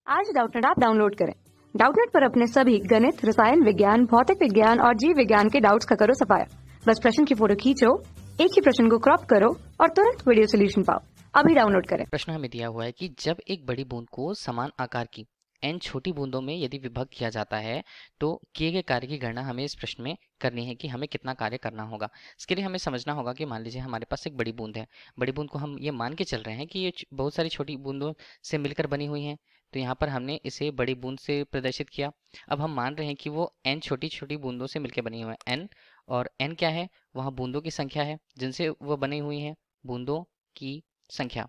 आज Doubtnut app download करें। Doubtnut पर अपने सभी गणित, रसायन विज्ञान, भौतिक विज्ञान और जीव विज्ञान के डाउट्स का करो सफाया। बस प्रश्न की फोटो खींचो, एक ही प्रश्न को क्रॉप करो और तुरंत वीडियो सोल्यूशन पाओ। अभी डाउनलोड करें। प्रश्न हमें दिया हुआ है कि जब एक बड़ी बूंद को समान आकार की n छोटी बूंदों में यदि विभक्त किया जाता है तो किए गए कार्य की गणना हमें इस प्रश्न में करनी है कि हमें कितना कार्य करना होगा। इसके लिए हमें समझना होगा कि मान लीजिए हमारे पास एक बड़ी बूंद है। बड़ी बूंद को हम ये मान के चल रहे हैं कि ये बहुत सारी छोटी बूंदों से मिलकर बनी हुई है। तो यहाँ पर हमने इसे बड़ी बूंद से प्रदर्शित किया। अब हम मान रहे हैं कि वो n छोटी छोटी बूंदों से मिलकर बनी हुई है। n और n क्या है? वहाँ बूंदों की संख्या है जिनसे वो बनी हुई है, बूंदों की संख्या।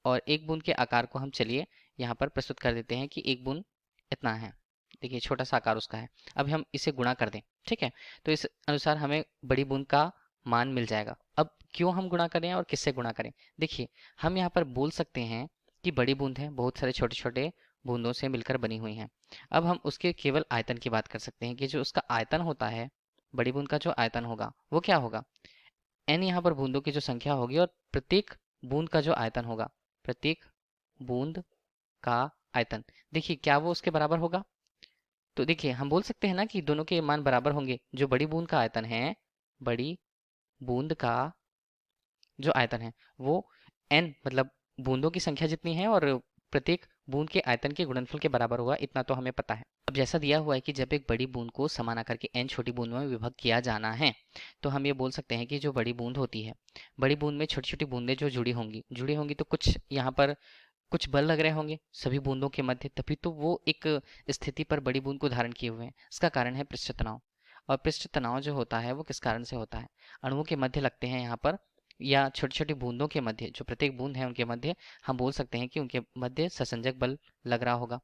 और एक बूंद के आकार को हम चलिए यहाँ पर प्रस्तुत कर देते हैं कि एक बूंद इतना है। देखिए छोटा सा आकार उसका है। अब हम इसे गुणा कर दें, ठीक है, तो इस अनुसार हमें बड़ी बूंद का मान मिल जाएगा। अब क्यों हम गुणा करें और किससे गुणा करें? देखिए हम यहाँ पर बोल सकते हैं कि बड़ी बूंद है, बहुत सारे छोटे छोटे बूंदों से मिलकर बनी हुई है। अब हम उसके केवल आयतन की बात कर सकते हैं कि जो उसका आयतन होता है, बड़ी बूंद का जो आयतन होगा वो क्या होगा? n यहाँ पर बूंदों की जो संख्या होगी और प्रत्येक बूंद का जो आयतन होगा, प्रत्येक बूंद का आयतन, देखिए क्या वो उसके बराबर होगा? तो देखिए हम बोल सकते हैं ना कि दोनों के मान बराबर होंगे। जो बड़ी बूंद का आयतन है, बड़ी बूंद का जो आयतन है वो n मतलब बूंदों की संख्या जितनी है और प्रत्येक बूंद के आयतन के गुणनफल के बराबर होगा, इतना तो हमें पता है। अब जैसा दिया हुआ है कि जब एक बड़ी बूंद को समान आकार के n छोटी बूंदों में विभक्त किया जाना है तो हम ये बोल सकते हैं कि जो बड़ी बूंद होती है, बड़ी बूंद में छोटी छोटी बूंदें जो जुड़ी होंगी तो कुछ यहाँ पर कुछ बल लग रहे होंगे सभी बूंदों के मध्य, तभी तो वो एक स्थिति पर बड़ी बूंद को धारण किए हुए हैं। इसका कारण है पृष्ठ तनाव। और पृष्ठ तनाव जो होता है वो किस कारण से होता है? अणुओं के मध्य लगते हैं यहाँ पर, या छोटी छोटी बूंदों के मध्य, जो प्रत्येक बूंद है उनके मध्य हम बोल सकते हैं कि उनके मध्य ससंजक बल लग रहा होगा।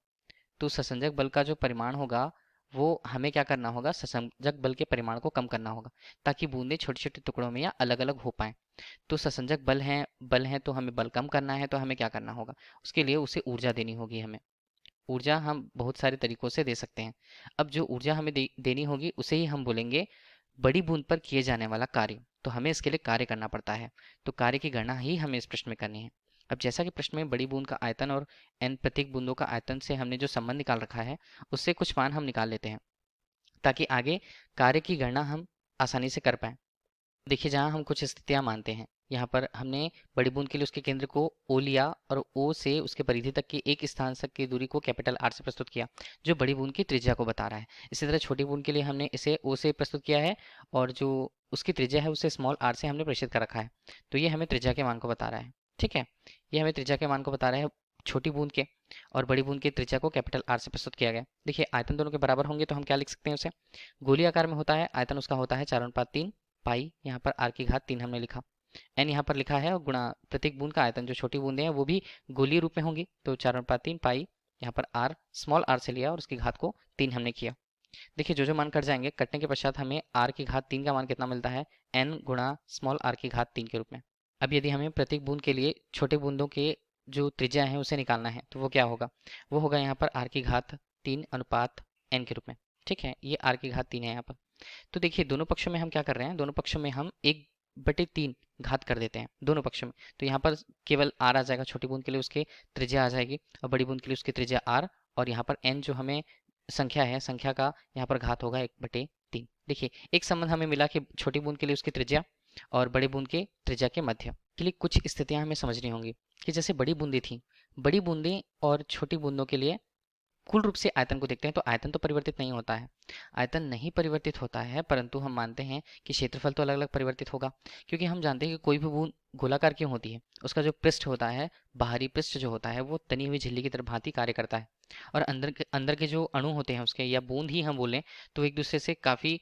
तो ससंजक बल का जो परिमाण होगा वो हमें क्या करना होगा? ससंजक बल के परिमाण को कम करना होगा ताकि बूंदें छोटे छोटे टुकड़ों में या अलग अलग हो पाए। तो ससंजक बल है तो हमें बल कम करना है, तो हमें क्या करना होगा? उसके लिए उसे ऊर्जा देनी होगी। हमें ऊर्जा हम बहुत सारे तरीकों से दे सकते हैं। अब जो ऊर्जा हमें देनी होगी उसे ही हम बोलेंगे बड़ी बूंद पर किए जाने वाला कार्य। तो हमें इसके लिए कार्य करना पड़ता है, तो कार्य की गणना ही हमें इस प्रश्न में करनी है। अब जैसा कि प्रश्न में बड़ी बूंद का आयतन और n प्रत्येक बूंदों का आयतन से हमने जो संबंध निकाल रखा है उससे कुछ मान हम निकाल लेते हैं ताकि आगे कार्य की गणना हम आसानी से कर पाए। देखिए जहाँ हम कुछ स्थितियां मानते हैं, यहाँ पर हमने बड़ी बूंद के लिए उसके केंद्र को O लिया और O से उसके परिधि तक की एक स्थान तक की दूरी को कैपिटल R से प्रस्तुत किया जो बड़ी बूंद की त्रिज्या को बता रहा है। इसी तरह छोटी बूंद के लिए हमने इसे O से प्रस्तुत किया है और जो उसकी त्रिज्या है उसे स्मॉल r से हमने प्रेषित कर रखा है। तो ये हमें त्रिज्या के मान को बता रहा है, ठीक है, ये हमें त्रिज्या के मान को बता रहा है छोटी बूंद के। और बड़ी बूंद की त्रिज्या को कैपिटल R से प्रस्तुत किया गया। देखिए आयतन दोनों के बराबर होंगे तो हम क्या लिख सकते हैं? उसे गोलीय आकार में होता है, आयतन उसका होता है 4/3 पाई, यहाँ पर r की घात 3 हमने लिखा, n यहाँ पर लिखा है और गुणा प्रत्येक बूंद का आयतन जो छोटी बूंदें हैं वो भी गोलीय रूप में होंगी, तो 4/3 पाई, यहाँ पर r स्मॉल r से लिया और उसकी घात को 3 हमने किया। देखिए जो जो मान कट जाएंगे, कटने के पश्चात हमें r की घात 3 का मान कितना मिलता है? n गुणा स्मॉल r की घात 3 के रूप में। अब यदि हमें प्रत्येक बूंद के लिए छोटे बूंदों के जो त्रिज्या है उसे निकालना है तो वो क्या होगा? वो होगा यहाँ पर r की घात 3 अनुपात n के रूप में, ठीक है, ये r की घात 3 है यहाँ पर। तो देखिए दोनों पक्षों में हम क्या कर रहे हैं? दोनों पक्षों में हम 1/3 घात कर देते हैं दोनों पक्षों में। तो यहाँ पर केवल r आ जाएगा, छोटी बूंद के लिए उसकी त्रिज्या आ जाएगी और बड़ी बूंद के लिए उसकी त्रिज्या r, और यहाँ पर n जो हमें संख्या है, संख्या का यहाँ पर घात होगा 1/3। देखिए एक संबंध हमें मिला कि छोटी बूंद के लिए उसकी त्रिज्या और बड़ी बूंद के त्रिज्या के मध्य के लिए कुछ स्थितियां हमें समझनी होंगी कि जैसे बड़ी बूंदें थी, बड़ी बूंदें और छोटी बूंदों के लिए कुल रूप से आयतन को देखते हैं तो आयतन तो परिवर्तित नहीं होता है, आयतन नहीं परिवर्तित होता है, परंतु हम मानते हैं कि क्षेत्रफल तो अलग अलग परिवर्तित होगा। क्योंकि हम जानते हैं कि कोई भी बूंद गोलाकार क्यों होती है? उसका जो पृष्ठ होता है, बाहरी पृष्ठ जो होता है वो तनी हुई झिल्ली की तरह भांति कार्य करता है। और अंदर के जो अणु होते हैं उसके, या बूंद ही हम बोलें, तो एक दूसरे से काफी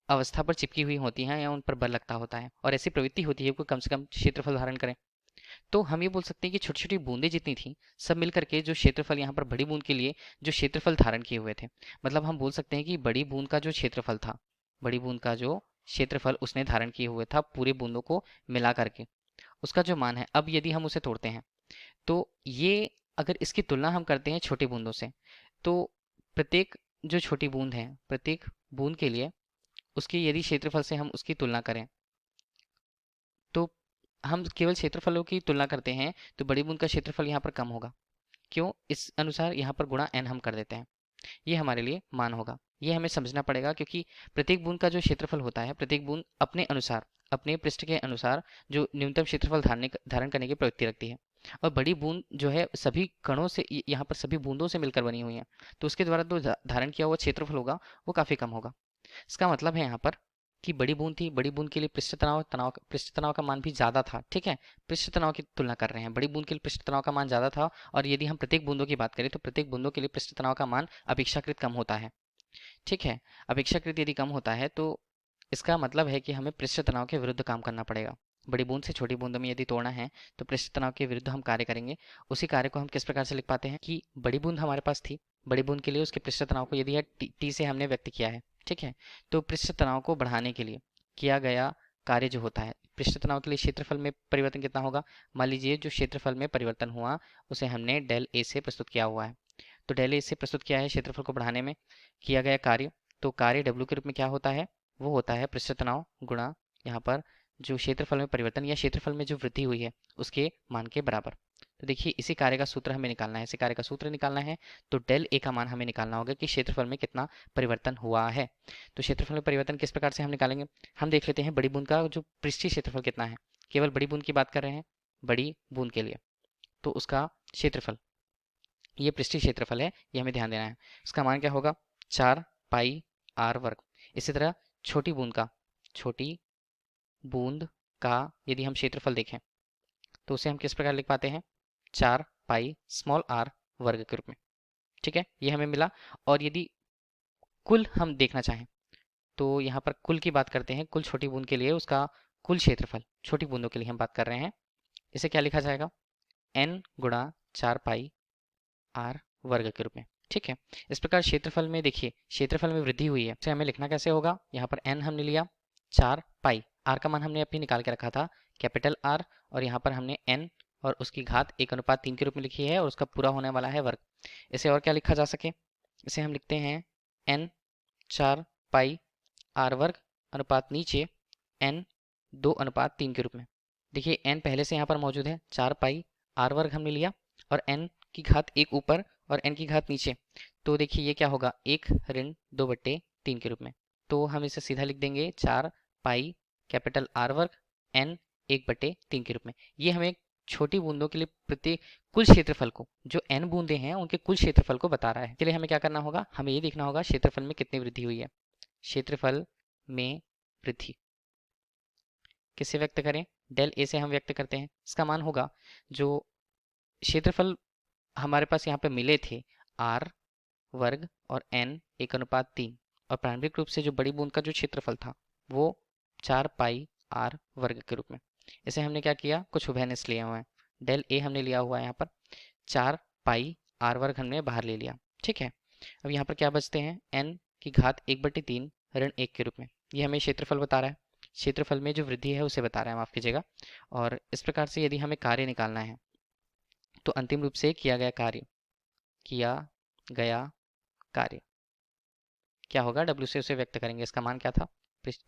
अवस्था पर चिपकी हुई होती हैं या उन पर बल लगता होता है और ऐसी प्रवृत्ति होती है कि कम से कम क्षेत्रफल धारण करें। तो हम ये बोल सकते हैं कि छोटी छोटी बूंदें जितनी थी सब मिलकर के जो क्षेत्रफल यहाँ पर बड़ी बूंद के लिए जो क्षेत्रफल धारण किए हुए थे, मतलब हम बोल सकते हैं कि बड़ी बूंद का जो क्षेत्रफल था, बड़ी बूंद का जो क्षेत्रफल उसने धारण किए हुए था पूरे बूंदों को मिला करके, उसका जो मान है, अब यदि हम उसे तोड़ते हैं तो ये, अगर इसकी तुलना हम करते हैं छोटी बूंदों से, तो प्रत्येक जो छोटी बूंद है, प्रत्येक बूंद के लिए उसके यदि क्षेत्रफल से हम उसकी तुलना करें तो हम केवल क्षेत्रफलों की तुलना करते हैं तो बड़ी बूंद का क्षेत्रफल यहाँ पर कम होगा, क्यों? इस अनुसार यहाँ पर गुणा n हम कर देते हैं, ये हमारे लिए मान होगा। ये हमें समझना पड़ेगा क्योंकि प्रत्येक बूंद का जो क्षेत्रफल होता है, प्रत्येक बूंद अपने अनुसार, अपने पृष्ठ के अनुसार जो न्यूनतम क्षेत्रफल धारण करने की प्रवृत्ति रखती है। और बड़ी बूंद जो है सभी कणों से, यहाँ पर सभी बूंदों से मिलकर बनी हुई है, तो उसके द्वारा जो धारण किया हुआ क्षेत्रफल होगा वो काफी कम होगा। इसका मतलब है यहाँ पर कि बड़ी बूंद थी, बड़ी बूंद के लिए पृष्ठ तनाव का मान भी ज्यादा था। ठीक है, पृष्ठ तनाव की तुलना कर रहे हैं, बड़ी बूंद के लिए पृष्ठ तनाव का मान ज्यादा था। और यदि हम प्रत्येक बूंदों की बात करें तो प्रत्येक बूंदों के लिए पृष्ठ तनाव का मान अपेक्षाकृत कम होता है। ठीक है, अपेक्षाकृत यदि कम होता है तो इसका मतलब है कि हमें पृष्ठ तनाव के विरुद्ध काम करना पड़ेगा। बड़ी बूंद से छोटी बूंदों में यदि तोड़ना है तो पृष्ठ तनाव के विरुद्ध हम कार्य करेंगे। उसी कार्य को हम किस प्रकार से लिख पाते हैं कि बड़ी बूंद हमारे पास थी, बड़ी बूंद के लिए उसके पृष्ठ तनाव को यदि टी से हमने व्यक्त किया है, ठीक है, तो पृष्ठ तनाव को बढ़ाने के लिए किया गया कार्य जो होता है, पृष्ठ तनाव के लिए क्षेत्रफल में परिवर्तन कितना होगा? मान लीजिए जो क्षेत्रफल में परिवर्तन हुआ उसे हमने डेल ए से प्रस्तुत किया हुआ है, तो डेल ए से प्रस्तुत किया है क्षेत्रफल को बढ़ाने में किया गया कार्य, तो कार्य डब्ल्यू के रूप में क्या होता है? वो होता है पृष्ठ तनाव गुणा यहाँ पर जो क्षेत्रफल में परिवर्तन या क्षेत्रफल में जो वृद्धि हुई है उसके मान के बराबर। तो देखिए इसी कार्य का सूत्र हमें निकालना है, इसी कार्य का सूत्र निकालना है तो डेल ए का मान हमें निकालना होगा कि क्षेत्रफल में कितना परिवर्तन हुआ है। तो क्षेत्रफल में परिवर्तन किस प्रकार से हम निकालेंगे? हम देख लेते हैं बड़ी बूंद का जो पृष्ठीय क्षेत्रफल कितना है, केवल बड़ी बूंद की बात कर रहे हैं, बड़ी बूंद के लिए तो उसका क्षेत्रफल, ये पृष्ठीय क्षेत्रफल है, ये हमें ध्यान देना है। इसका मान क्या होगा? 4 पाई आर वर्ग। इसी तरह छोटी बूंद का यदि हम क्षेत्रफल देखें तो उसे हम किस प्रकार लिख पाते हैं? 4 पाई स्मॉल आर वर्ग के रूप में। ठीक है, ये हमें मिला। और यदि कुल हम देखना चाहें तो यहाँ पर कुल की बात करते हैं, कुल छोटी बूंद के लिए उसका कुल क्षेत्रफल, छोटी बूंदों के लिए हम बात कर रहे हैं, इसे क्या लिखा जाएगा? n गुणा 4 पाई आर वर्ग के रूप में। ठीक है, इस प्रकार क्षेत्रफल में देखिए क्षेत्रफल में वृद्धि हुई है, इसे हमें लिखना कैसे होगा? यहाँ पर n हमने लिया, 4 पाई आर का मान हमने अपनी निकाल के रखा था कैपिटल आर, और यहाँ पर हमने n और उसकी घात 1:3 के रूप में लिखी है और उसका पूरा होने वाला है वर्ग। इसे और क्या लिखा जा सके? इसे हम लिखते हैं n 4 पाई आर वर्ग अनुपात नीचे n 2:3 के रूप में। देखिए n पहले से यहाँ पर मौजूद है, 4 पाई आर वर्ग हमने लिया और n की घात 1 ऊपर और n की घात नीचे, तो देखिए ये क्या होगा? 1 ऋण 2/3 के रूप में। तो हम इसे सीधा लिख देंगे 4 पाई कैपिटल आर वर्ग n 1/3 के रूप में। ये हमें छोटी बूंदों के लिए प्रत्येक कुल क्षेत्रफल को, जो n बूंदे हैं उनके कुल क्षेत्रफल को बता रहा है। इसके लिए हमें क्या करना होगा? हमें ये देखना होगा क्षेत्रफल में कितनी वृद्धि हुई है। क्षेत्रफल में वृद्धि किससे व्यक्त करें? डेल ए से हम व्यक्त करते हैं। इसका मान होगा जो क्षेत्रफल हमारे पास यहाँ पे मिले थे r वर्ग और n 1:3, और प्रारंभिक रूप से जो बड़ी बूंद का जो क्षेत्रफल था वो 4 पाई r वर्ग के रूप में। इसे हमने क्या किया? कुछ उभयनिष्ठ लिए हुए हैं, डेल ए हमने लिया हुआ है, यहाँ पर 4 पाई r वर्ग हमने बाहर ले लिया। ठीक है, अब यहाँ पर क्या बचते हैं? n की घात 1/3 ऋण 1 के रूप में। ये हमें क्षेत्रफल बता रहा है, क्षेत्रफल में जो वृद्धि है उसे बता रहा है, माफ कीजिएगा। और इस प्रकार से यदि हमें कार्य निकालना है तो अंतिम रूप से किया गया कार्य क्या होगा? W से उसे व्यक्त करेंगे। इसका मान क्या था?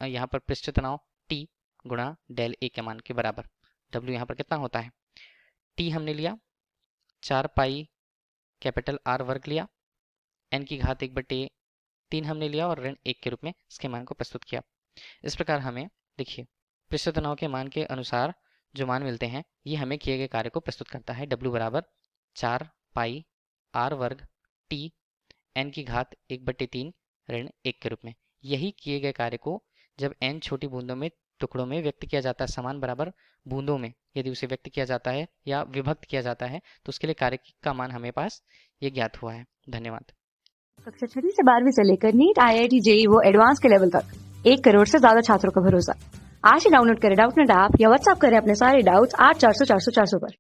यहाँ पर पृष्ठ तनाव T गुणा डेल ए के मान के बराबर। W यहाँ पर कितना होता है? T हमने लिया, 4 पाई कैपिटल R वर्ग लिया, n की घात 1/3 हमने लिया और ऋण 1 के रूप में इसके मान को प्रस्तुत किया। इस प्रकार हमें देखिए पृष्ठ तनाव के मान के अनुसार जो मान मिलते हैं ये हमें किए गए कार्य को प्रस्तुत करता है। W बराबर 4 पाई R वर्ग T n की घात 1/3 ऋण 1 के रूप में। यही किए गए कार्य को जब n छोटी बूंदों में, टुकड़ों में व्यक्त किया जाता है, समान बराबर बूंदों में यदि उसे व्यक्त किया जाता है या विभक्त किया जाता है तो उसके लिए कार्य का मान हमें पास ये ज्ञात हुआ है। धन्यवाद। कक्षा 6 से 12वीं से लेकर नीट, IIT, JEE वो एडवांस के लेवल तक 1 करोड़ से ज्यादा छात्रों का भरोसा। आज ही डाउनलोड करें डाउटनेट ऐप या व्हाट्सएप करें अपने सारे डाउट्स 8400 400 400 पर।